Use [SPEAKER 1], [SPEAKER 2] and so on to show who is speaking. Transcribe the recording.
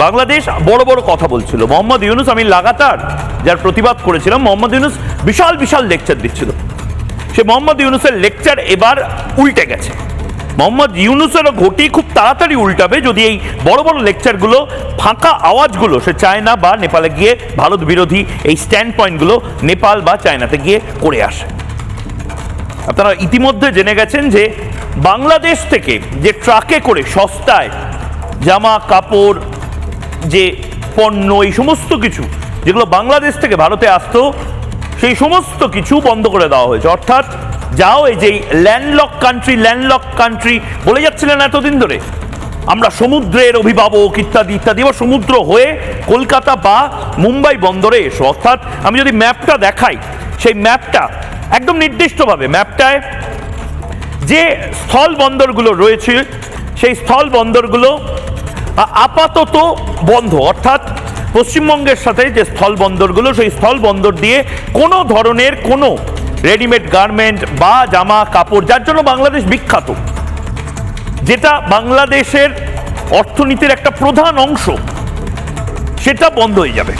[SPEAKER 1] বাংলাদেশ বড় বড় কথা বলছিল, মোহাম্মদ ইউনূস, আমি লাগাতার যার প্রতিবাদ করেছিলাম, মোহাম্মদ ইউনূস বিশাল বিশাল লেকচার দিচ্ছিল। সে মোহাম্মদ ইউনূসের লেকচার এবার উল্টে গেছে। মোহাম্মদ ইউনূসেরও ঘটি খুব তাড়াতাড়ি উল্টাবে যদি এই বড় বড় লেকচারগুলো, ফাঁকা আওয়াজগুলো সে চায়না বা নেপালে গিয়ে ভারত বিরোধী এই স্ট্যান্ড পয়েন্টগুলো নেপাল বা চায়নাতে গিয়ে করে আসে। আপনারা ইতিমধ্যে জেনে গেছেন যে বাংলাদেশ থেকে যে ট্রাকে করে সস্তায় জামা কাপড়, যে পণ্য, এই সমস্ত কিছু যেগুলো বাংলাদেশ থেকে ভারতে আসতো, সেই সমস্ত কিছু বন্ধ করে দেওয়া হয়েছে। অর্থাৎ যাও, এই যে ল্যান্ডলক কান্ট্রি বলে যাচ্ছিলেন এতদিন ধরে, আমরা সমুদ্রের অভিভাবক ইত্যাদি ইত্যাদি, এবার সমুদ্র হয়ে কলকাতা বা মুম্বাই বন্দরে এসো। অর্থাৎ আমি যদি ম্যাপটা দেখাই, সেই ম্যাপটা একদম নির্দিষ্টভাবে, ম্যাপটায় যে স্থল বন্দরগুলো রয়েছে সেই স্থল বন্দরগুলো আপাতত বন্ধ। অর্থাৎ পশ্চিমবঙ্গের সাথে যে স্থল বন্দরগুলো, সেই স্থল বন্দর দিয়ে কোনো ধরনের কোনো রেডিমেড গার্মেন্ট বা জামা কাপড়, যার জন্য বাংলাদেশ বিখ্যাত, যেটা বাংলাদেশের অর্থনীতির একটা প্রধান অংশ, সেটা বন্ধ হয়ে যাবে।